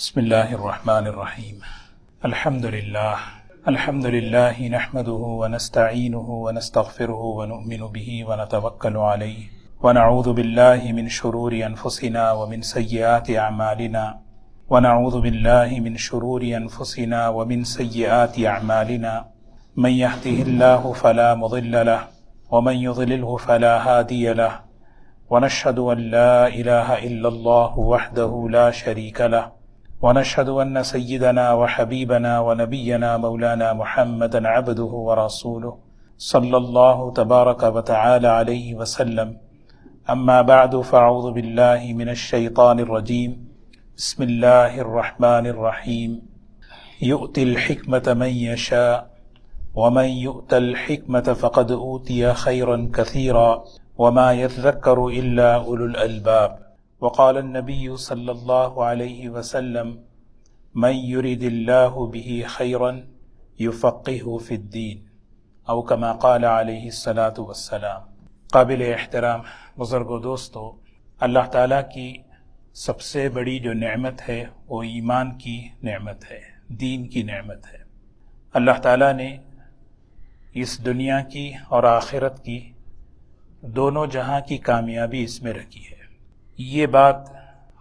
بسم الله الرحمن الرحيم. الحمد لله نحمده ونستعينه ونستغفره ونؤمن به ونتوكل عليه ونعوذ بالله من شرور أنفسنا ومن سيئات أعمالنا من يهده الله فلا مضل له ومن يضلله فلا هادي له ونشهد أن لا إله إلا الله وحده لا شريك له ونشهد أن سيدنا وحبيبنا ونبينا مولانا محمدا عبده ورسوله صلى الله تبارك وتعالى عليه وسلم. أما بعد فأعوذ بالله من الشيطان الرجيم. بسم الله الرحمن الرحيم. يؤتي الحكمة من يشاء ومن يؤت الحكمة فقد أوتي خيرا كثيرا وما يذكر إلا أولو الألباب. وقال النبي صلى الله عليه وسلم من يرد الله به خيرا يفقهه في الدين او كما قال علیہ الصلاۃ والسلام. قابل احترام بزرگوں دوستو، اللہ تعالیٰ کی سب سے بڑی جو نعمت ہے وہ ایمان کی نعمت ہے، دین کی نعمت ہے. اللہ تعالیٰ نے اس دنیا کی اور آخرت کی دونوں جہاں کی کامیابی اس میں رکھی ہے. یہ بات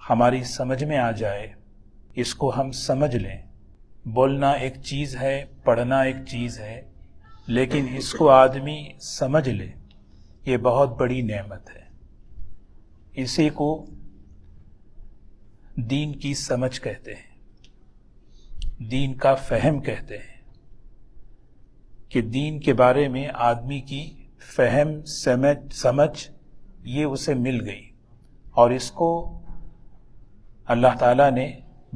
ہماری سمجھ میں آ جائے، اس کو ہم سمجھ لیں. بولنا ایک چیز ہے، پڑھنا ایک چیز ہے، لیکن اس کو آدمی سمجھ لے، یہ بہت بڑی نعمت ہے. اسی کو دین کی سمجھ کہتے ہیں، دین کا فہم کہتے ہیں کہ دین کے بارے میں آدمی کی فہم سمجھ یہ اسے مل گئی، اور اس کو اللہ تعالیٰ نے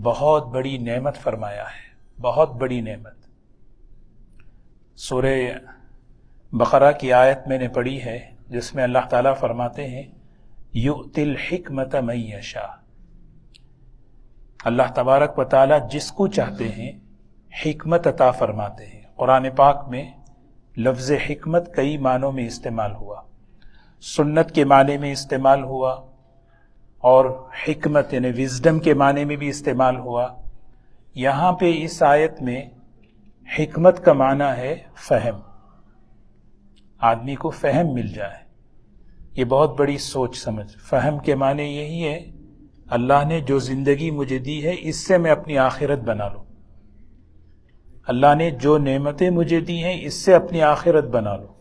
بہت بڑی نعمت فرمایا ہے، بہت بڑی نعمت. سورہ بقرہ کی آیت میں نے پڑھی ہے جس میں اللہ تعالیٰ فرماتے ہیں یؤتی الحکمت من یشاء. اللہ تبارک و تعالیٰ جس کو چاہتے ہیں حکمت عطا فرماتے ہیں. قرآن پاک میں لفظ حکمت کئی معنوں میں استعمال ہوا، سنت کے معنی میں استعمال ہوا، اور حکمت یعنی وزڈم کے معنی میں بھی استعمال ہوا. یہاں پہ اس آیت میں حکمت کا معنی ہے فہم، آدمی کو فہم مل جائے. یہ بہت بڑی سوچ سمجھ. فہم کے معنی یہی ہے اللہ نے جو زندگی مجھے دی ہے اس سے میں اپنی آخرت بنا لوں، اللہ نے جو نعمتیں مجھے دی ہیں اس سے اپنی آخرت بنا لوں.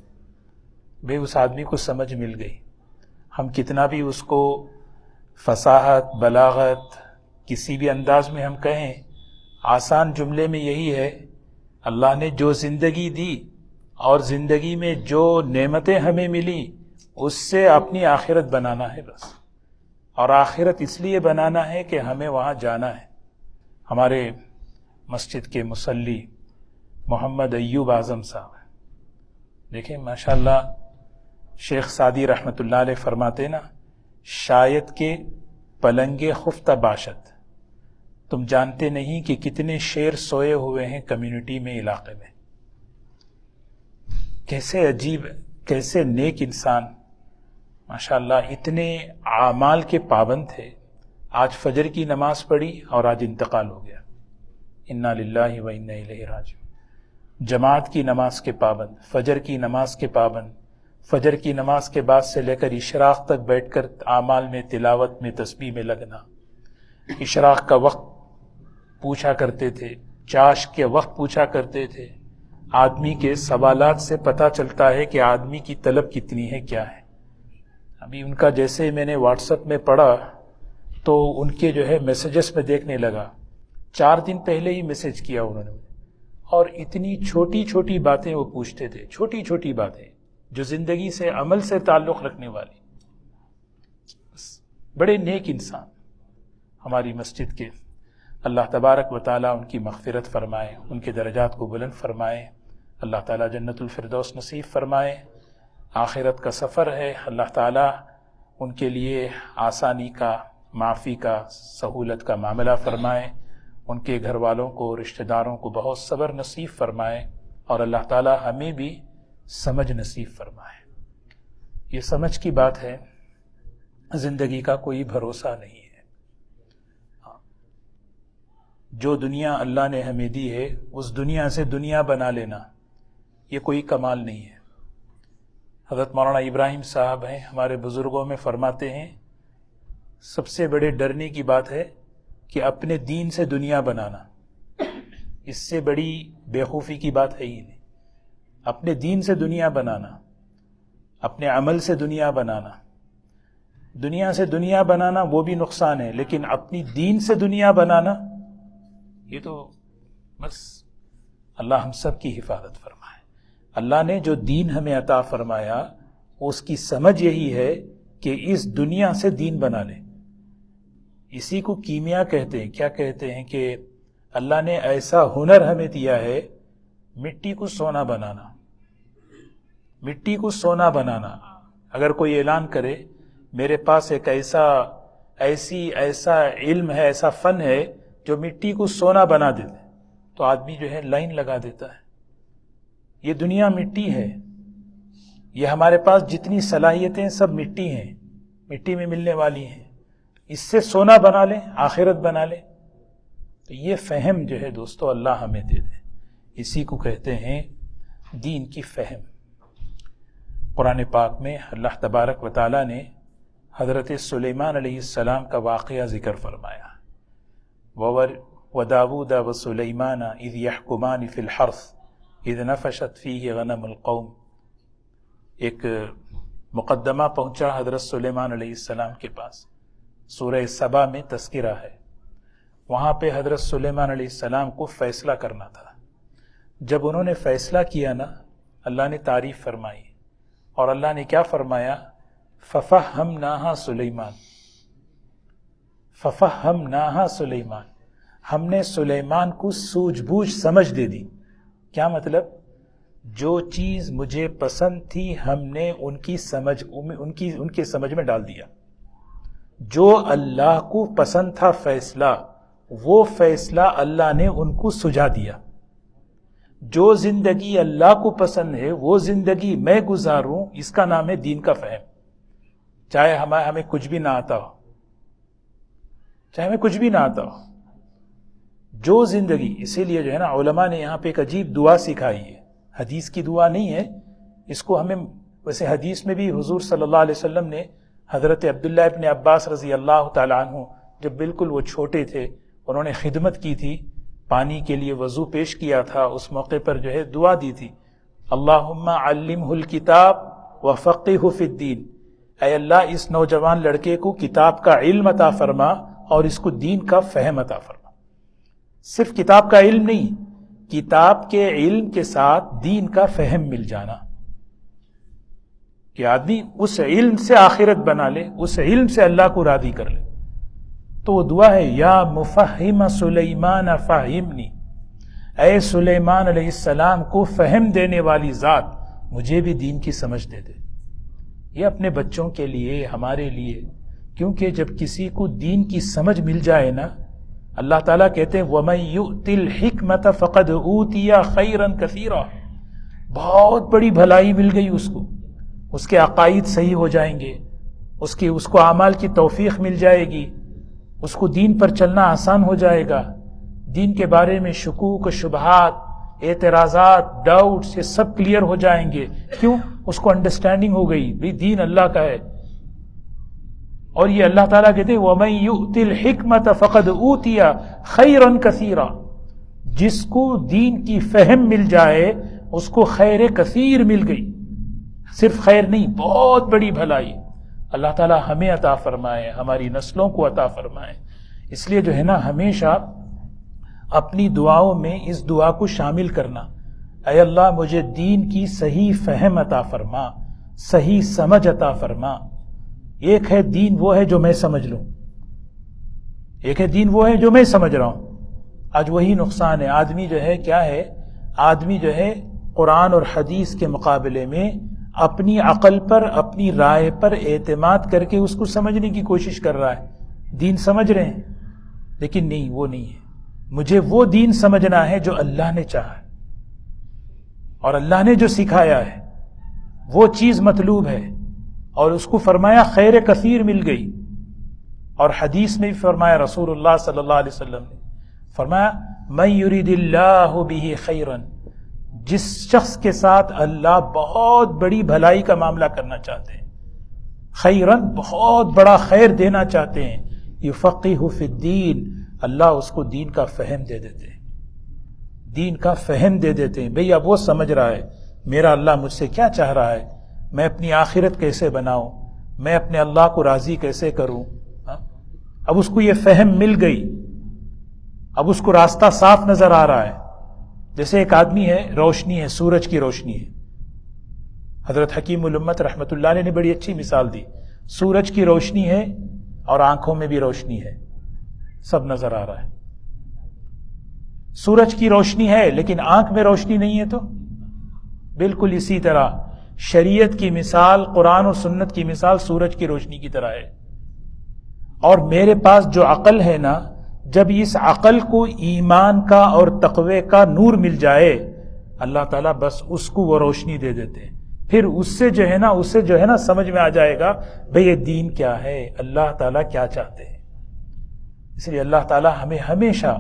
بھئی اس آدمی کو سمجھ مل گئی. ہم کتنا بھی اس کو فصاحت بلاغت کسی بھی انداز میں ہم کہیں، آسان جملے میں یہی ہے اللہ نے جو زندگی دی اور زندگی میں جو نعمتیں ہمیں ملی اس سے اپنی آخرت بنانا ہے بس. اور آخرت اس لیے بنانا ہے کہ ہمیں وہاں جانا ہے. ہمارے مسجد کے مصلی محمد ایوب اعظم صاحب دیکھیں ماشاءاللہ، شیخ سعدی رحمۃ اللہ علیہ فرماتے نا شاید کہ پلنگ خفتہ باشد، تم جانتے نہیں کہ کتنے شیر سوئے ہوئے ہیں کمیونٹی میں، علاقے میں. کیسے عجیب، کیسے نیک انسان ماشاءاللہ، اتنے اعمال کے پابند تھے. آج فجر کی نماز پڑھی اور آج انتقال ہو گیا. انا للہ و انا الیہ راجعون. جماعت کی نماز کے پابند، فجر کی نماز کے پابند، فجر کی نماز کے بعد سے لے کر اشراق تک بیٹھ کر اعمال میں، تلاوت میں، تسبیح میں لگنا. اشراق کا وقت پوچھا کرتے تھے، چاش کے وقت پوچھا کرتے تھے. آدمی کے سوالات سے پتہ چلتا ہے کہ آدمی کی طلب کتنی ہے، کیا ہے. ابھی ان کا جیسے میں نے واٹس ایپ میں پڑھا تو ان کے جو ہے میسیجز میں دیکھنے لگا. 4 دن پہلے ہی میسیج کیا انہوں نے، اور اتنی چھوٹی چھوٹی باتیں وہ پوچھتے تھے، چھوٹی چھوٹی باتیں جو زندگی سے، عمل سے تعلق رکھنے والی. بڑے نیک انسان ہماری مسجد کے. اللہ تبارک و تعالیٰ ان کی مغفرت فرمائے، ان کے درجات کو بلند فرمائے. اللہ تعالیٰ جنت الفردوس نصیب فرمائے. آخرت کا سفر ہے، اللہ تعالیٰ ان کے لیے آسانی کا، معافی کا، سہولت کا معاملہ فرمائے. ان کے گھر والوں کو، رشتہ داروں کو بہت صبر نصیب فرمائے، اور اللہ تعالیٰ ہمیں بھی سمجھ نصیب فرمائے. یہ سمجھ کی بات ہے، زندگی کا کوئی بھروسہ نہیں ہے. جو دنیا اللہ نے ہمیں دی ہے اس دنیا سے دنیا بنا لینا یہ کوئی کمال نہیں ہے۔ حضرت مولانا ابراہیم صاحب ہیں، ہمارے بزرگوں میں فرماتے ہیں سب سے بڑے ڈرنے کی بات ہے کہ اپنے دین سے دنیا بنانا، اس سے بڑی بیوقوفی کی بات ہے ہی نہیں۔ اپنے دین سے دنیا بنانا، اپنے عمل سے دنیا بنانا، دنیا سے دنیا بنانا وہ بھی نقصان ہے، لیکن اپنی دین سے دنیا بنانا یہ تو بس اللہ ہم سب کی حفاظت فرمائے۔ اللہ نے جو دین ہمیں عطا فرمایا اس کی سمجھ یہی ہے کہ اس دنیا سے دین بنا لیں۔ اسی کو کیمیا کہتے ہیں۔ کیا کہتے ہیں کہ اللہ نے ایسا ہنر ہمیں دیا ہے مٹی کو سونا بنانا، مٹی کو سونا بنانا۔ اگر کوئی اعلان کرے میرے پاس ایک ایسا علم ہے، ایسا فن ہے جو مٹی کو سونا بنا دیتے، تو آدمی جو ہے لائن لگا دیتا ہے۔ یہ دنیا مٹی ہے، یہ ہمارے پاس جتنی صلاحیتیں سب مٹی ہیں، مٹی میں ملنے والی ہیں، اس سے سونا بنا لیں، آخرت بنا لیں۔ تو یہ فہم جو ہے دوستو اللہ ہمیں دے دے، اسی کو کہتے ہیں دین کی فہم۔ قرآن پاک میں اللہ تبارک و تعالیٰ نے حضرت سلیمان علیہ السلام کا واقعہ ذکر فرمایا، وَدَاوُودَ وَسُلَيْمَانَ إِذْ يَحْكُمَانِ فِي الْحَرْثِ إِذْ نَفَشَتْ فِيهِ غَنَمُ الْقَوْمِ۔ ایک مقدمہ پہنچا حضرت سلیمان علیہ السلام کے پاس، سورہ سبا میں تذکرہ ہے۔ وہاں پہ حضرت سلیمان علیہ السلام کو فیصلہ کرنا تھا۔ جب انہوں نے فیصلہ کیا نا، اللہ نے تعریف فرمائی، اور اللہ نے کیا فرمایا؟ فَفَهَّمْنَاهَا سُلَيْمَانَ، فَفَهَّمْنَاهَا سُلَيْمَانَ، ہم نے سلیمان کو سوجھ بوجھ سمجھ دے دی۔ کیا مطلب؟ جو چیز مجھے پسند تھی ہم نے ان کی سمجھ میں ڈال دیا۔ جو اللہ کو پسند تھا فیصلہ، وہ فیصلہ اللہ نے ان کو سجھا دیا۔ جو زندگی اللہ کو پسند ہے وہ زندگی میں گزاروں، اس کا نام ہے دین کا فہم۔ چاہے ہمیں کچھ بھی نہ آتا ہو، چاہے ہمیں کچھ بھی نہ آتا ہو، جو زندگی، اسی لیے جو ہے نا علماء نے یہاں پہ ایک عجیب دعا سکھائی ہے، حدیث کی دعا نہیں ہے، اس کو ہمیں ویسے حدیث میں بھی حضور صلی اللہ علیہ وسلم نے حضرت عبداللہ ابن عباس رضی اللہ تعالیٰ عنہ جب بالکل وہ چھوٹے تھے، انہوں نے خدمت کی تھی، پانی کے لیے وضو پیش کیا تھا، اس موقع پر جو ہے دعا دی تھی، اللہم علمہ الکتاب وفقہہ فی الدین، اے اللہ اس نوجوان لڑکے کو کتاب کا علم عطا فرما اور اس کو دین کا فہم عطا فرما۔ صرف کتاب کا علم نہیں، کتاب کے علم کے ساتھ دین کا فہم مل جانا، کہ آدمی اس علم سے آخرت بنا لے، اس علم سے اللہ کو راضی کر لے۔ تو وہ دعا ہے، یا مفہم سلیمان فہمنی، اے سلیمان علیہ السلام کو فہم دینے والی ذات مجھے بھی دین کی سمجھ دے دے۔ یہ اپنے بچوں کے لیے، ہمارے لیے، کیونکہ جب کسی کو دین کی سمجھ مل جائے نا، اللہ تعالیٰ کہتے ہیں وَمَن يُؤْتِ الْحِكْمَةَ فَقَدْ أُوتِيَ خَيْرًا كَثِيرًا، بہت بڑی بھلائی مل گئی اس کو، اس کے عقائد صحیح ہو جائیں گے، اس کو اعمال کی توفیق مل جائے گی، اس کو دین پر چلنا آسان ہو جائے گا، دین کے بارے میں شکوک و شبہات، اعتراضات، ڈاؤٹس، یہ سب کلیئر ہو جائیں گے۔ کیوں؟ اس کو انڈرسٹینڈنگ ہو گئی بھی دین اللہ کا ہے۔ اور یہ اللہ تعالیٰ کہتے ہیں وَمَن يُؤْتِ الْحِكْمَةَ فَقَدْ أُوتِيَ خَيْرًا كَثِيرًا، جس کو دین کی فہم مل جائے اس کو خیر کثیر مل گئی، صرف خیر نہیں، بہت بڑی بھلائی اللہ تعالیٰ ہمیں عطا فرمائے، ہماری نسلوں کو عطا فرمائے۔ اس لیے جو ہے نا ہمیشہ اپنی دعاؤں میں اس دعا کو شامل کرنا، اے اللہ مجھے دین کی صحیح فہم عطا فرما، صحیح سمجھ عطا فرما۔ ایک ہے دین وہ ہے جو میں سمجھ لوں، ایک ہے دین وہ ہے جو میں سمجھ رہا ہوں۔ آج وہی نقصان ہے، آدمی جو ہے کیا ہے، آدمی جو ہے قرآن اور حدیث کے مقابلے میں اپنی عقل پر، اپنی رائے پر اعتماد کر کے اس کو سمجھنے کی کوشش کر رہا ہے۔ دین سمجھ رہے ہیں لیکن نہیں، وہ نہیں ہے۔ مجھے وہ دین سمجھنا ہے جو اللہ نے چاہا ہے اور اللہ نے جو سکھایا ہے، وہ چیز مطلوب ہے۔ اور اس کو فرمایا خیر کثیر مل گئی، اور حدیث میں بھی فرمایا رسول اللہ صلی اللہ علیہ وسلم نے فرمایا من یرید اللہ بہ خیرا، جس شخص کے ساتھ اللہ بہت بڑی بھلائی کا معاملہ کرنا چاہتے ہیں، خیرن بہت بڑا خیر دینا چاہتے ہیں، یفقہہ فی الدین، اللہ اس کو دین کا فہم دے دیتے ہیں، دین کا فہم دے دیتے ہیں۔ بھئی اب وہ سمجھ رہا ہے میرا اللہ مجھ سے کیا چاہ رہا ہے، میں اپنی آخرت کیسے بناؤں، میں اپنے اللہ کو راضی کیسے کروں، اب اس کو یہ فہم مل گئی، اب اس کو راستہ صاف نظر آ رہا ہے۔ جیسے ایک آدمی ہے، روشنی ہے، سورج کی روشنی ہے، حضرت حکیم الامت رحمۃ اللہ علیہ نے بڑی اچھی مثال دی، سورج کی روشنی ہے اور آنکھوں میں بھی روشنی ہے، سب نظر آ رہا ہے۔ سورج کی روشنی ہے لیکن آنکھ میں روشنی نہیں ہے، تو بالکل اسی طرح شریعت کی مثال، قرآن و سنت کی مثال سورج کی روشنی کی طرح ہے۔ اور میرے پاس جو عقل ہے نا، جب اس عقل کو ایمان کا اور تقوی کا نور مل جائے، اللہ تعالیٰ بس اس کو وہ روشنی دے دیتے ہیں، پھر اس سے جو ہے نا سمجھ میں آ جائے گا بھئی یہ دین کیا ہے، اللہ تعالیٰ کیا چاہتے ہیں۔ اس لیے اللہ تعالیٰ ہمیں ہمیشہ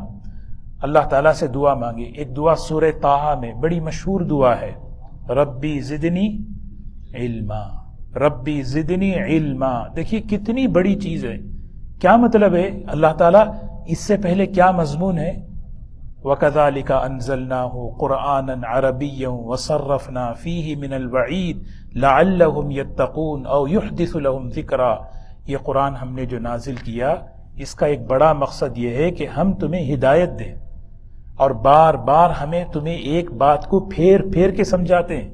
اللہ تعالیٰ سے دعا مانگے۔ ایک دعا سورہ طٰہٰ میں بڑی مشہور دعا ہے، ربی زدنی علما، ربی زدنی علما۔ دیکھیے کتنی بڑی چیز ہے، کیا مطلب ہے، اللہ تعالیٰ اس سے پہلے کیا مضمون ہے، وَكَذَلِكَ أَنزَلْنَاهُ قُرْآنًا عَرَبِيًّا وَصَرَّفْنَا فِيهِ مِنَ الْوَعِيدِ لَعَلَّهُمْ يَتَّقُونَ أَوْ يُحْدِثُ لَهُمْ ذِكْرًا۔ یہ قرآن ہم نے جو نازل کیا، اس کا ایک بڑا مقصد یہ ہے کہ ہم تمہیں ہدایت دیں، اور بار بار ہمیں تمہیں ایک بات کو پھیر پھیر کے سمجھاتے ہیں۔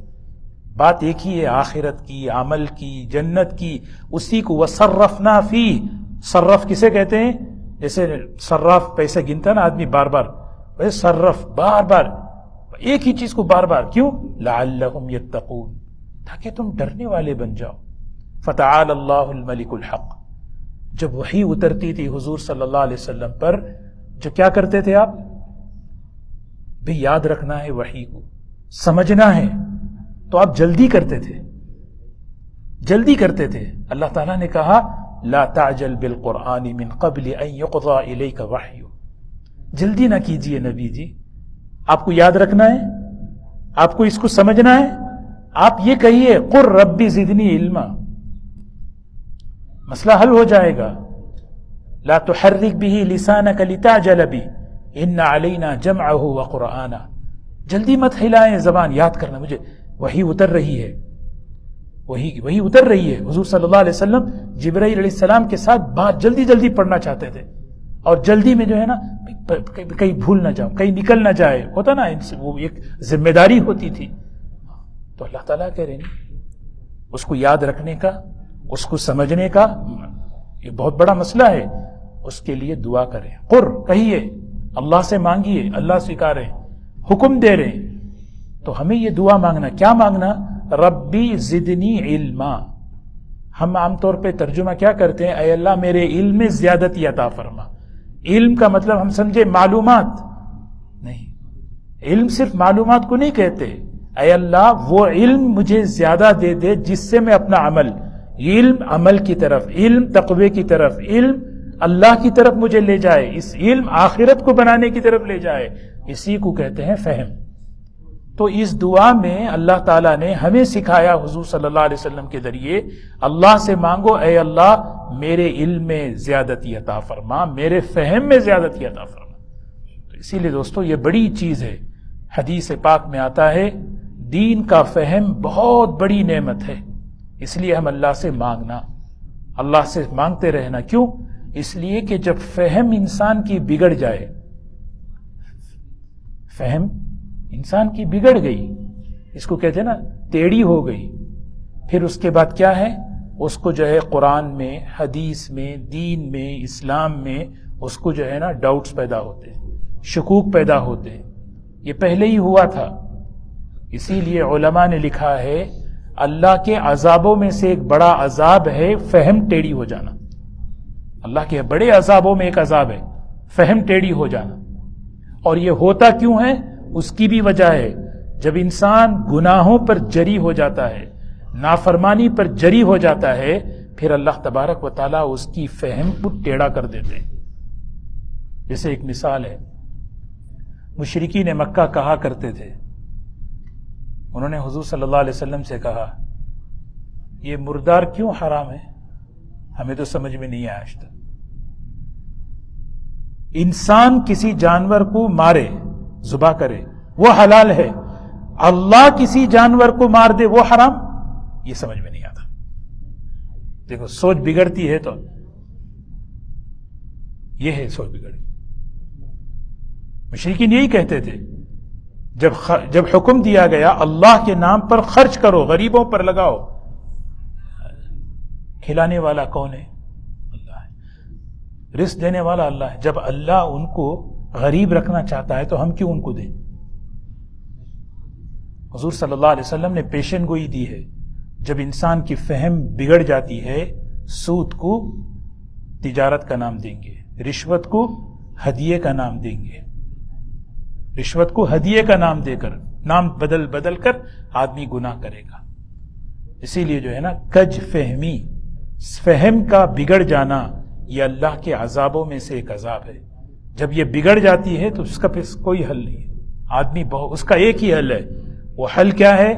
بات ایک ہی ہے، آخرت کی، عمل کی، جنت کی، اسی کو وَصَرَّفْنَا فِيهِ۔ صرف کسے کہتے ہیں؟ جیسے صراف پیسے گنتا نا آدمی بار بار، ویسے صرف بار بار ایک ہی چیز کو بار بار، کیوں؟ لعلہم یتقون، تاکہ تم ڈرنے والے بن جاؤ۔ فتعال اللہ الملک الحق۔ جب وحی اترتی تھی حضور صلی اللہ علیہ وسلم پر، جو کیا کرتے تھے آپ؟ بھی یاد رکھنا ہے، وحی کو سمجھنا ہے، تو آپ جلدی کرتے تھے، جلدی کرتے تھے۔ اللہ تعالیٰ نے کہا لا تعجل بالقرآن من قبل ان يقضى الیک وحی، جلدی نہ کیجئے نبی جی، آپ کو یاد رکھنا ہے، آپ کو اس کو سمجھنا ہے۔ آپ یہ کہیے قل ربی زدنی علما، مسئلہ حل ہو جائے گا۔ لا تحرک به لسانک لتعجل به ان علینا جمعه وقرآنہ، جلدی مت ہلائیں زبان، یاد کرنا مجھے وحی اتر رہی ہے، وہی اتر رہی ہے۔ حضور صلی اللہ علیہ وسلم جبرائیل علیہ السلام کے ساتھ بات جلدی جلدی پڑھنا چاہتے تھے، اور جلدی میں جو ہے نا کہیں بھول نہ جاؤ، کہیں نکل نہ جائے، ہوتا نا وہ ایک ذمہ داری ہوتی تھی۔ تو اللہ تعالیٰ کہہ رہے ہیں اس کو یاد رکھنے کا، اس کو سمجھنے کا یہ بہت بڑا مسئلہ ہے، اس کے لیے دعا کریں، قر کہیے، اللہ سے مانگیے، اللہ سکھا رہے ہیں، حکم دے رہے ہیں، تو ہمیں یہ دعا مانگنا، کیا مانگنا؟ ربی زدنی علما۔ ہم عام طور پہ ترجمہ کیا کرتے ہیں؟ اے اللہ میرے علم میں زیادتی عطا فرما۔ علم کا مطلب ہم سمجھے معلومات نہیں، علم صرف معلومات کو نہیں کہتے، اے اللہ وہ علم مجھے زیادہ دے دے جس سے میں اپنا عمل، علم عمل کی طرف، علم تقوی کی طرف، علم اللہ کی طرف مجھے لے جائے، اس علم آخرت کو بنانے کی طرف لے جائے، اسی کو کہتے ہیں فہم۔ تو اس دعا میں اللہ تعالیٰ نے ہمیں سکھایا حضور صلی اللہ علیہ وسلم کے ذریعے، اللہ سے مانگو اے اللہ میرے علم میں زیادتی عطا فرما، میرے فہم میں زیادتی عطا فرما۔ تو اسی لیے دوستو یہ بڑی چیز ہے، حدیث پاک میں آتا ہے دین کا فہم بہت بڑی نعمت ہے، اس لیے ہم اللہ سے مانگنا، اللہ سے مانگتے رہنا۔ کیوں؟ اس لیے کہ جب فہم انسان کی بگڑ جائے، فہم انسان کی بگڑ گئی، اس کو کہتے ہیں نا ٹیڑھی ہو گئی، پھر اس کے بعد کیا ہے؟ اس کو جو ہے قرآن میں، حدیث میں، دین میں، اسلام میں اس کو جو ہے نا ڈاؤٹس پیدا ہوتے ہیں، شکوک پیدا ہوتے ہیں۔ یہ پہلے ہی ہوا تھا، اسی لیے علماء نے لکھا ہے اللہ کے عذابوں میں سے ایک بڑا عذاب ہے فہم ٹیڑھی ہو جانا۔ اللہ کے بڑے عذابوں میں ایک عذاب ہے فہم ٹیڑھی ہو جانا، اور یہ ہوتا کیوں ہے؟ اس کی بھی وجہ ہے، جب انسان گناہوں پر جری ہو جاتا ہے، نافرمانی پر جری ہو جاتا ہے، پھر اللہ تبارک و تعالیٰ اس کی فہم کو ٹیڑھا کر دیتے ہیں۔ جیسے ایک مثال ہے، مشرکین مکہ کہا کرتے تھے، انہوں نے حضور صلی اللہ علیہ وسلم سے کہا یہ مردار کیوں حرام ہے؟ ہمیں تو سمجھ میں نہیں آیا آج تک۔ انسان کسی جانور کو مارے، ذبح کرے، وہ حلال ہے، اللہ کسی جانور کو مار دے وہ حرام، یہ سمجھ میں نہیں آتا۔ دیکھو سوچ بگڑتی ہے تو یہ ہے سوچ بگڑی۔ مشرکین یہی کہتے تھے جب حکم دیا گیا اللہ کے نام پر خرچ کرو، غریبوں پر لگاؤ، کھلانے والا کون ہے؟ اللہ ہے۔ رزق دینے والا اللہ ہے۔ جب اللہ ان کو غریب رکھنا چاہتا ہے تو ہم کیوں ان کو دیں؟ حضور صلی اللہ علیہ وسلم نے پیشن گوئی دی ہے، جب انسان کی فہم بگڑ جاتی ہے، سود کو تجارت کا نام دیں گے، رشوت کو ہدیے کا نام دیں گے، رشوت کو ہدیے کا نام دے کر، نام بدل کر آدمی گناہ کرے گا۔ اسی لیے جو ہے نا کج فہمی، فہم کا بگڑ جانا، یہ اللہ کے عذابوں میں سے ایک عذاب ہے۔ جب یہ بگڑ جاتی ہے تو اس کا پھر کوئی حل نہیں ہے۔ آدمی اس کا ایک ہی حل ہے، وہ حل کیا ہے؟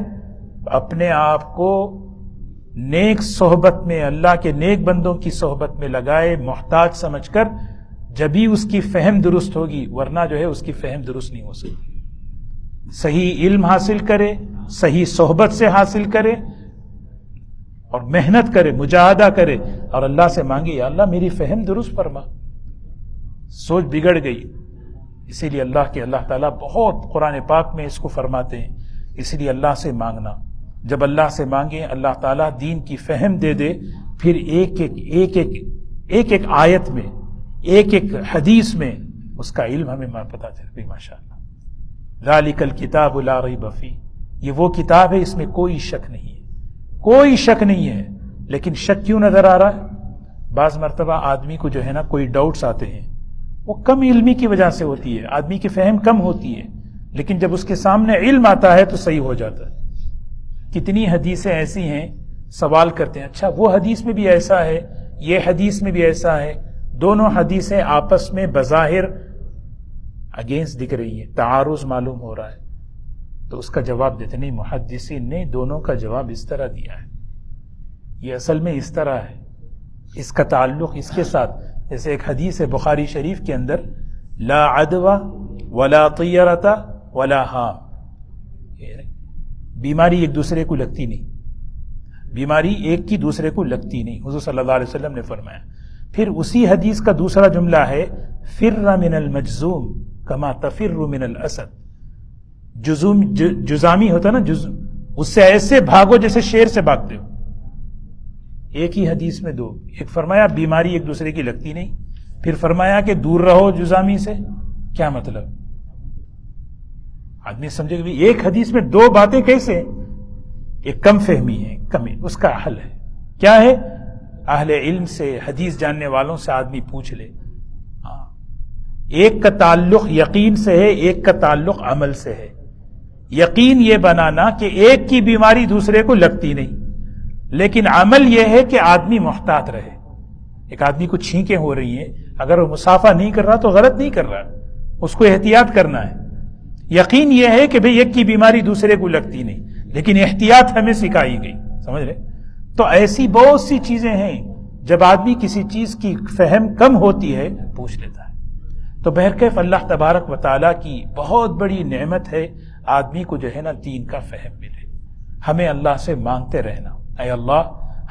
اپنے آپ کو نیک صحبت میں، اللہ کے نیک بندوں کی صحبت میں لگائے، محتاج سمجھ کر، جبھی اس کی فہم درست ہوگی، ورنہ جو ہے اس کی فہم درست نہیں ہو سکتی۔ صحیح علم حاصل کرے، صحیح صحبت سے حاصل کرے اور محنت کرے، مجاہدہ کرے اور اللہ سے مانگے یا اللہ میری فہم درست فرما۔ سوچ بگڑ گئی، اسی لیے اللہ تعالیٰ بہت قرآن پاک میں اس کو فرماتے ہیں، اس لیے اللہ سے مانگنا۔ جب اللہ سے مانگیں اللہ تعالیٰ دین کی فہم دے دے، پھر ایک ایک آیت میں، ایک ایک حدیث میں اس کا علم ہمیں پتہ چلے۔ ماشاءاللہ، ذالک الکتاب لا ریب فیہ، یہ وہ کتاب ہے اس میں کوئی شک نہیں ہے، کوئی شک نہیں ہے۔ لیکن شک کیوں نظر آ رہا ہے؟ بعض مرتبہ آدمی کو جو ہے نا کوئی ڈاؤٹس آتے ہیں، وہ کم علمی کی وجہ سے ہوتی ہے، آدمی کی فہم کم ہوتی ہے، لیکن جب اس کے سامنے علم آتا ہے تو صحیح ہو جاتا ہے۔ کتنی حدیثیں ایسی ہیں، سوال کرتے ہیں اچھا وہ حدیث میں بھی ایسا ہے، یہ حدیث میں بھی ایسا ہے، دونوں حدیثیں آپس میں بظاہر اگینسٹ دکھ رہی ہیں، تعارض معلوم ہو رہا ہے، تو اس کا جواب دیتے نہیں، محدثین نے دونوں کا جواب اس طرح دیا ہے، یہ اصل میں اس طرح ہے، اس کا تعلق اس کے ساتھ، جیسے ایک حدیث ہے بخاری شریف کے اندر، لا عدوى ولا طیرۃ ولا حام، بیماری ایک دوسرے کو لگتی نہیں، بیماری ایک کی دوسرے کو لگتی نہیں، حضور صلی اللہ علیہ وسلم نے فرمایا۔ پھر اسی حدیث کا دوسرا جملہ ہے، فر من المجذوم کما تفر من الاسد، جزامی ہوتا نا جزم، اس سے ایسے بھاگو جیسے شیر سے بھاگتے ہو۔ ایک ہی حدیث میں دو، ایک فرمایا بیماری ایک دوسرے کی لگتی نہیں، پھر فرمایا کہ دور رہو جزامی سے۔ کیا مطلب؟ آدمی سمجھے کہ ایک حدیث میں دو باتیں کیسے؟ ایک کم فہمی ہے، کمی، اس کا حل ہے کیا ہے؟ اہل علم سے، حدیث جاننے والوں سے آدمی پوچھ لے۔ ایک کا تعلق یقین سے ہے، ایک کا تعلق عمل سے ہے۔ یقین یہ بنانا کہ ایک کی بیماری دوسرے کو لگتی نہیں، لیکن عمل یہ ہے کہ آدمی محتاط رہے۔ ایک آدمی کو چھینکیں ہو رہی ہیں، اگر وہ مسافہ نہیں کر رہا تو غلط نہیں کر رہا، اس کو احتیاط کرنا ہے۔ یقین یہ ہے کہ بھئی ایک کی بیماری دوسرے کو لگتی نہیں، لیکن احتیاط ہمیں سکھائی گئی، سمجھ رہے؟ تو ایسی بہت سی چیزیں ہیں، جب آدمی کسی چیز کی فہم کم ہوتی ہے پوچھ لیتا ہے۔ تو بہرکیف اللہ تبارک و تعالیٰ کی بہت بڑی نعمت ہے آدمی کو جو ہے نا دین کا فہم ملے۔ ہمیں اللہ سے مانگتے رہنا، اے اللہ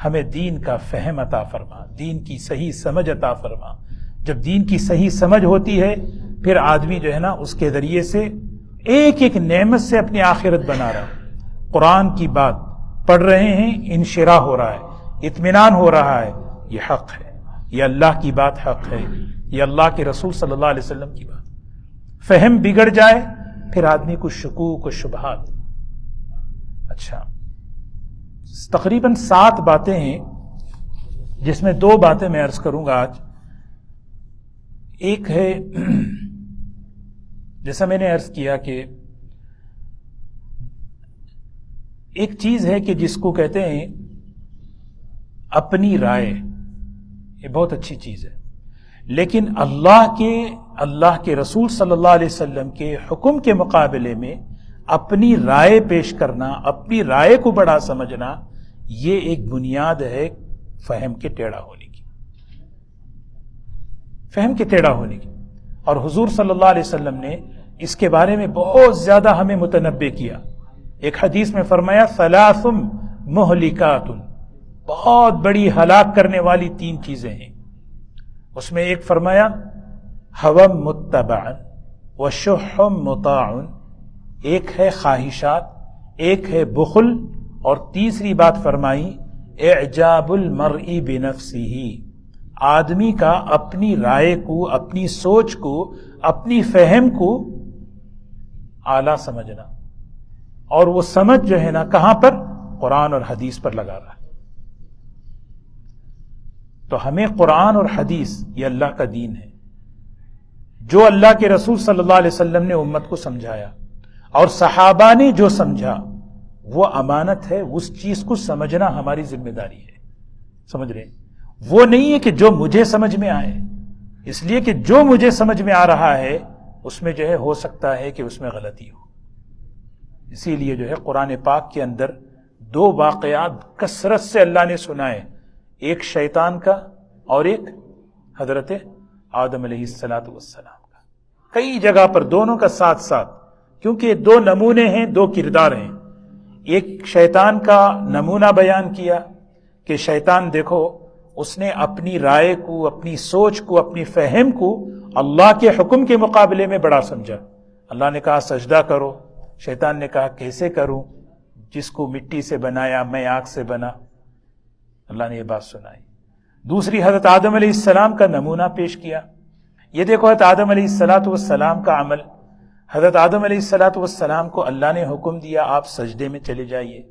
ہمیں دین کا فہم عطا فرما، دین کی صحیح سمجھ عطا فرما۔ جب دین کی صحیح سمجھ ہوتی ہے پھر آدمی جو ہے نا اس کے ذریعے سے ایک ایک نعمت سے اپنی آخرت بنا رہا ہے۔ قرآن کی بات پڑھ رہے ہیں، انشراح ہو رہا ہے، اطمینان ہو رہا ہے، یہ حق ہے، یہ اللہ کی بات حق ہے، یہ اللہ کے رسول صلی اللہ علیہ وسلم کی بات۔ فہم بگڑ جائے پھر آدمی کو شکوک و شبہات۔ اچھا، تقریباً 7 باتیں ہیں جس میں 2 باتیں میں عرض کروں گا آج۔ ایک ہے جیسا میں نے عرض کیا کہ ایک چیز ہے کہ جس کو کہتے ہیں اپنی رائے، یہ بہت اچھی چیز ہے۔ لیکن اللہ کے رسول صلی اللہ علیہ وسلم کے حکم کے مقابلے میں اپنی رائے پیش کرنا، اپنی رائے کو بڑا سمجھنا، یہ ایک بنیاد ہے فہم کے ٹیڑھا ہونے کی، فہم کے ٹیڑھا ہونے کی۔ اور حضور صلی اللہ علیہ وسلم نے اس کے بارے میں بہت زیادہ ہمیں متنبہ کیا۔ ایک حدیث میں فرمایا ثلاث مہلکات، بہت بڑی ہلاک کرنے والی 3 چیزیں ہیں۔ اس میں ایک فرمایا ہوى متبع وشح مطاع، ایک ہے خواہشات، ایک ہے بخل، اور تیسری بات فرمائی اعجاب المرء بنفسہ، آدمی کا اپنی رائے کو، اپنی سوچ کو، اپنی فہم کو اعلیٰ سمجھنا، اور وہ سمجھ جو ہے نا کہاں پر؟ قرآن اور حدیث پر لگا رہا ہے۔ تو ہمیں قرآن اور حدیث یہ اللہ کا دین ہے، جو اللہ کے رسول صلی اللہ علیہ وسلم نے امت کو سمجھایا اور صحابہ نے جو سمجھا وہ امانت ہے، اس چیز کو سمجھنا ہماری ذمہ داری ہے۔ سمجھ رہے ہیں؟ وہ نہیں ہے کہ جو مجھے سمجھ میں آئے، اس لیے کہ جو مجھے سمجھ میں آ رہا ہے اس میں جو ہے ہو سکتا ہے کہ اس میں غلطی ہو۔ اسی لیے جو ہے قرآن پاک کے اندر 2 واقعات کثرت سے اللہ نے سنائے، ایک شیطان کا اور ایک حضرت آدم علیہ السلام کا، کئی جگہ پر دونوں کا ساتھ ساتھ، کیونکہ یہ 2 نمونے ہیں، 2 کردار ہیں۔ ایک شیطان کا نمونہ بیان کیا کہ شیطان دیکھو اس نے اپنی رائے کو، اپنی سوچ کو، اپنی فہم کو اللہ کے حکم کے مقابلے میں بڑا سمجھا۔ اللہ نے کہا سجدہ کرو، شیطان نے کہا کیسے کروں، جس کو مٹی سے بنایا میں آگ سے بنا۔ اللہ نے یہ بات سنائی۔ دوسری حضرت آدم علیہ السلام کا نمونہ پیش کیا، یہ دیکھو حضرت آدم علیہ السلام کا عمل۔ حضرت آدم علیہ السلام کو اللہ نے حکم دیا آپ سجدے میں چلے جائیے،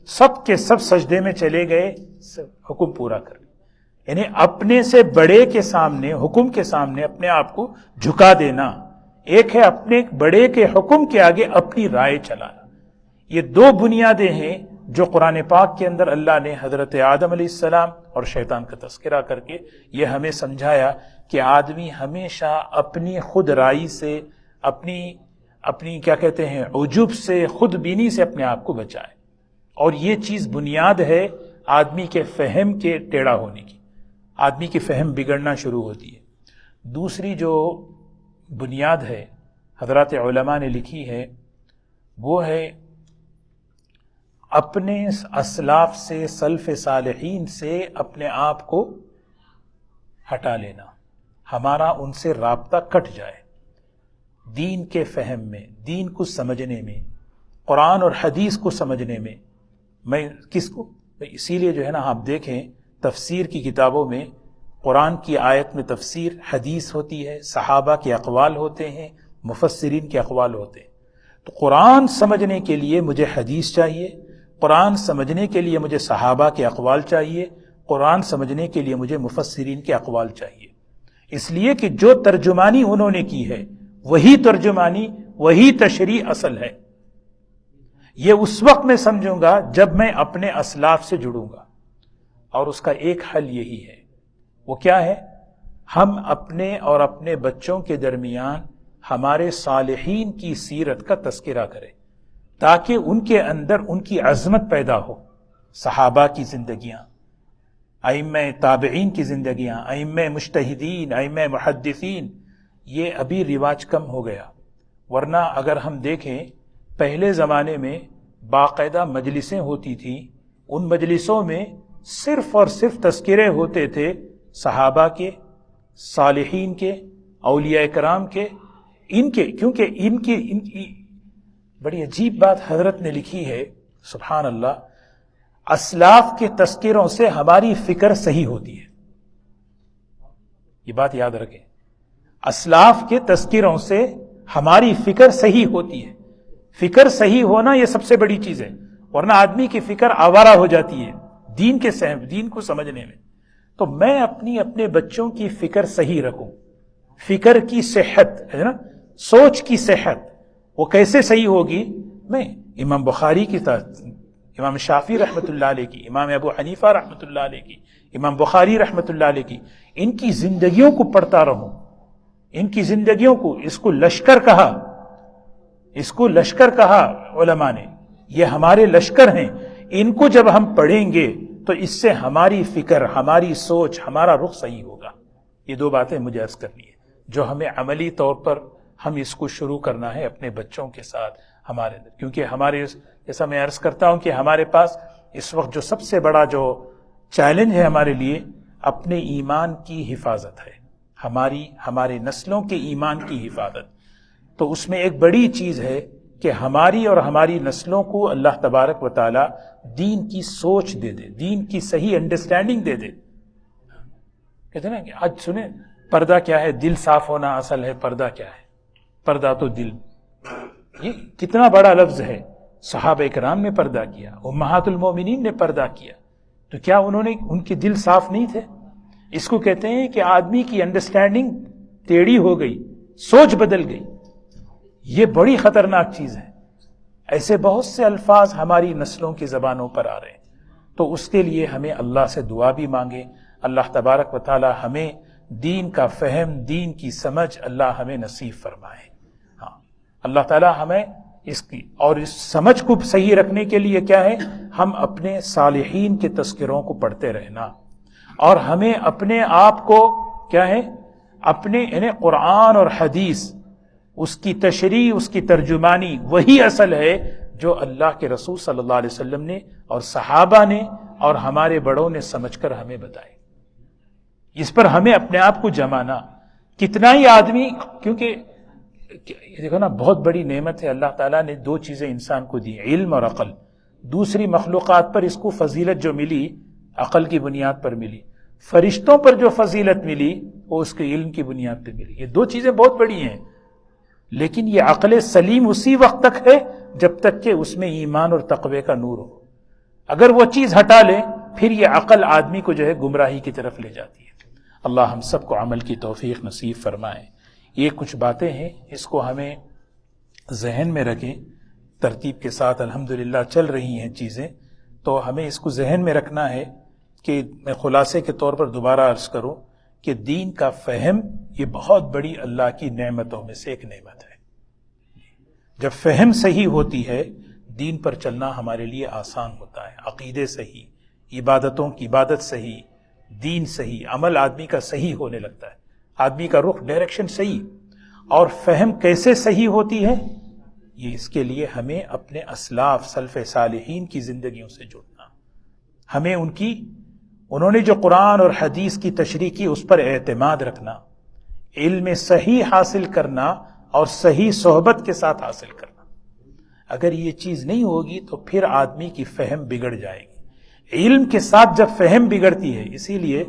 سب کے سب سجدے میں چلے گئے، حکم پورا کر لیا۔ یعنی اپنے سے بڑے کے سامنے، حکم کے سامنے اپنے آپ کو جھکا دینا، ایک ہے اپنے بڑے کے حکم کے آگے اپنی رائے چلانا۔ یہ 2 بنیادیں ہیں جو قرآن پاک کے اندر اللہ نے حضرت آدم علیہ السلام اور شیطان کا تذکرہ کر کے یہ ہمیں سمجھایا کہ آدمی ہمیشہ اپنی خود رائی سے، اپنی کیا کہتے ہیں عجب سے، خود بینی سے اپنے آپ کو بچائے۔ اور یہ چیز بنیاد ہے آدمی کے فہم کے ٹیڑھا ہونے کی، آدمی کی فہم بگڑنا شروع ہوتی ہے۔ دوسری جو بنیاد ہے حضرات علماء نے لکھی ہے وہ ہے اپنے اسلاف سے، سلف صالحین سے اپنے آپ کو ہٹا لینا، ہمارا ان سے رابطہ کٹ جائے دین کے فہم میں، دین کو سمجھنے میں، قرآن اور حدیث کو سمجھنے میں۔ میں کس کو؟ اسی لیے جو ہے نا آپ دیکھیں تفسیر کی کتابوں میں قرآن کی آیت میں تفسیر، حدیث ہوتی ہے، صحابہ کے اقوال ہوتے ہیں، مفسرین کے اقوال ہوتے ہیں۔ تو قرآن سمجھنے کے لیے مجھے حدیث چاہیے، قرآن سمجھنے کے لیے مجھے صحابہ کے اقوال چاہیے، قرآن سمجھنے کے لیے مجھے مفسرین کے اقوال چاہیے۔ اس لیے کہ جو ترجمانی انہوں نے کی ہے وہی ترجمانی، وہی تشریح اصل ہے۔ یہ اس وقت میں سمجھوں گا جب میں اپنے اسلاف سے جڑوں گا، اور اس کا ایک حل یہی ہے۔ وہ کیا ہے؟ ہم اپنے اور اپنے بچوں کے درمیان ہمارے صالحین کی سیرت کا تذکرہ کریں تاکہ ان کے اندر ان کی عظمت پیدا ہو۔ صحابہ کی زندگیاں، ائمہ تابعین کی زندگیاں، ائمہ مجتہدین، ائمہ محدثین، یہ ابھی رواج کم ہو گیا۔ ورنہ اگر ہم دیکھیں پہلے زمانے میں باقاعدہ مجلسیں ہوتی تھیں، ان مجلسوں میں صرف اور صرف تذکرے ہوتے تھے صحابہ کے، صالحین کے، اولیاء کرام کے، ان کے، کیونکہ ان کی بڑی عجیب بات حضرت نے لکھی ہے، سبحان اللہ، اسلاف کے تذکروں سے ہماری فکر صحیح ہوتی ہے۔ یہ بات یاد رکھیں، اسلاف کے تذکروں سے ہماری فکر صحیح ہوتی ہے۔ فکر صحیح ہونا یہ سب سے بڑی چیز ہے، ورنہ آدمی کی فکر آوارہ ہو جاتی ہے دین کو سمجھنے میں۔ تو میں اپنے بچوں کی فکر صحیح رکھوں، فکر کی صحت ہے نا، سوچ کی صحت وہ کیسے صحیح ہوگی؟ میں امام بخاری کی امام شافعی رحمۃ اللہ علیہ کی، امام ابو حنیفہ رحمۃ اللہ علیہ کی، امام بخاری رحمۃ اللہ علیہ کی، ان کی زندگیوں کو پڑھتا رہوں، ان کی زندگیوں کو، اس کو لشکر کہا، اس کو لشکر کہا علماء نے، یہ ہمارے لشکر ہیں، ان کو جب ہم پڑھیں گے تو اس سے ہماری فکر، ہماری سوچ، ہمارا رخ صحیح ہوگا۔ یہ دو باتیں مجھے عرض کرنی ہے جو ہمیں عملی طور پر ہم اس کو شروع کرنا ہے اپنے بچوں کے ساتھ ہمارے اندر، کیونکہ ہمارے، جیسا میں عرض کرتا ہوں کہ ہمارے پاس اس وقت جو سب سے بڑا جو چیلنج ہے ہمارے لیے، اپنے ایمان کی حفاظت ہے، ہمارے نسلوں کے ایمان کی حفاظت۔ تو اس میں ایک بڑی چیز ہے کہ ہماری اور ہماری نسلوں کو اللہ تبارک و تعالی دین کی سوچ دے دے، دین کی صحیح انڈرسٹینڈنگ دے دے۔ کہتے ہیں نا کہ آج سنیں پردہ کیا ہے، دل صاف ہونا اصل ہے، پردہ کیا ہے، پردہ تو دل، یہ کتنا بڑا لفظ ہے۔ صحابہ اکرام نے پردہ کیا، امہات المومنین نے پردہ کیا، تو کیا ان کے دل صاف نہیں تھے؟ اس کو کہتے ہیں کہ آدمی کی انڈرسٹینڈنگ ٹیڑھی ہو گئی، سوچ بدل گئی، یہ بڑی خطرناک چیز ہے۔ ایسے بہت سے الفاظ ہماری نسلوں کی زبانوں پر آ رہے ہیں، تو اس کے لیے ہمیں اللہ سے دعا بھی مانگے، اللہ تبارک و تعالی ہمیں دین کا فہم، دین کی سمجھ اللہ ہمیں نصیب فرمائے۔ ہاں، اللہ تعالی ہمیں اس کی اور اس سمجھ کو صحیح رکھنے کے لیے کیا ہے، ہم اپنے صالحین کے تذکروں کو پڑھتے رہنا، اور ہمیں اپنے آپ کو کیا ہے، اپنے یعنی قرآن اور حدیث، اس کی تشریح، اس کی ترجمانی وہی اصل ہے جو اللہ کے رسول صلی اللہ علیہ وسلم نے اور صحابہ نے اور ہمارے بڑوں نے سمجھ کر ہمیں بتائے۔ اس پر ہمیں اپنے آپ کو جمانا۔ کتنا ہی آدمی، کیونکہ دیکھو نا، بہت بڑی نعمت ہے، اللہ تعالیٰ نے دو چیزیں انسان کو دی، علم اور عقل۔ دوسری مخلوقات پر اس کو فضیلت جو ملی عقل کی بنیاد پر ملی، فرشتوں پر جو فضیلت ملی وہ اس کے علم کی بنیاد پہ ملی۔ یہ دو چیزیں بہت بڑی ہیں، لیکن یہ عقل سلیم اسی وقت تک ہے جب تک کہ اس میں ایمان اور تقوی کا نور ہو۔ اگر وہ چیز ہٹا لے پھر یہ عقل آدمی کو جو ہے گمراہی کی طرف لے جاتی ہے۔ اللہ ہم سب کو عمل کی توفیق نصیب فرمائے۔ یہ کچھ باتیں ہیں، اس کو ہمیں ذہن میں رکھیں، ترتیب کے ساتھ الحمدللہ چل رہی ہیں چیزیں، تو ہمیں اس کو ذہن میں رکھنا ہے کہ میں خلاصے کے طور پر دوبارہ عرض کروں کہ دین کا فہم یہ بہت بڑی اللہ کی نعمتوں میں سے ایک نعمت ہے۔ جب فہم صحیح ہوتی ہے دین پر چلنا ہمارے لیے آسان ہوتا ہے، عقیدے صحیح، عبادتوں کی عبادت صحیح، دین صحیح، عمل آدمی کا صحیح ہونے لگتا ہے، آدمی کا رخ ڈائریکشن صحیح۔ اور فہم کیسے صحیح ہوتی ہے؟ یہ اس کے لیے ہمیں اپنے اسلاف سلف صالحین کی زندگیوں سے جڑنا، ہمیں انہوں نے جو قرآن اور حدیث کی تشریح کی اس پر اعتماد رکھنا، علم صحیح حاصل کرنا اور صحیح صحبت کے ساتھ حاصل کرنا۔ اگر یہ چیز نہیں ہوگی تو پھر آدمی کی فہم بگڑ جائے گی۔ علم کے ساتھ جب فہم بگڑتی ہے، اسی لیے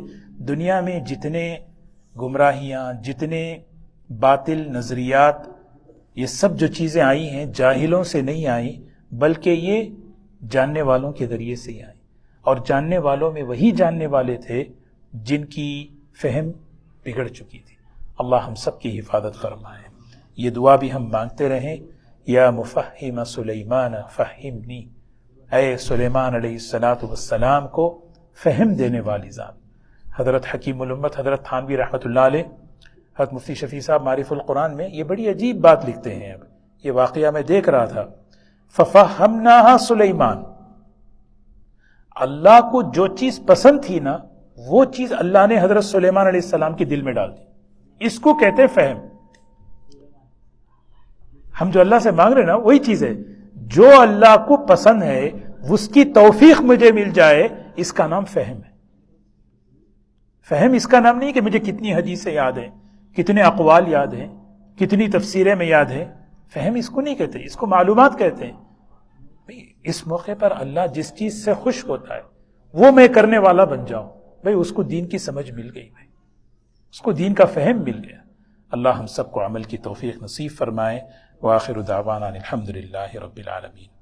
دنیا میں جتنے گمراہیاں، جتنے باطل نظریات، یہ سب جو چیزیں آئی ہیں جاہلوں سے نہیں آئیں، بلکہ یہ جاننے والوں کے ذریعے سے ہی آئیں، اور جاننے والوں میں وہی جاننے والے تھے جن کی فہم بگڑ چکی تھی۔ اللہ ہم سب کی حفاظت فرمائے۔ یہ دعا بھی ہم مانگتے رہیں، یا مفہم سلیمان فہمنی، اے سلیمان علیہ السلام کو فہم دینے والی ذات۔ حضرت حکیم الامت حضرت تھانوی رحمۃ اللہ علیہ، حضرت مفتی شفیع صاحب معرف القرآن میں یہ بڑی عجیب بات لکھتے ہیں۔ اب یہ واقعہ میں دیکھ رہا تھا، ففہمناہا سلیمان، اللہ کو جو چیز پسند تھی نا وہ چیز اللہ نے حضرت سلیمان علیہ السلام کے دل میں ڈال دی، اس کو کہتے ہیں فہم۔ ہم جو اللہ سے مانگ رہے ہیں نا وہی چیز ہے، جو اللہ کو پسند ہے اس کی توفیق مجھے مل جائے، اس کا نام فہم ہے۔ فہم اس کا نام نہیں کہ مجھے کتنی حدیثیں یاد ہیں، کتنے اقوال یاد ہیں، کتنی تفسیریں میں یاد ہیں۔ فہم اس کو نہیں کہتے، اس کو معلومات کہتے ہیں۔ اس موقع پر اللہ جس چیز سے خوش ہوتا ہے وہ میں کرنے والا بن جاؤں، بھئی اس کو دین کی سمجھ مل گئی، بھائی اس کو دین کا فہم مل گیا۔ اللہ ہم سب کو عمل کی توفیق نصیب فرمائے۔ وآخر دعوانا الحمدللہ رب العالمین۔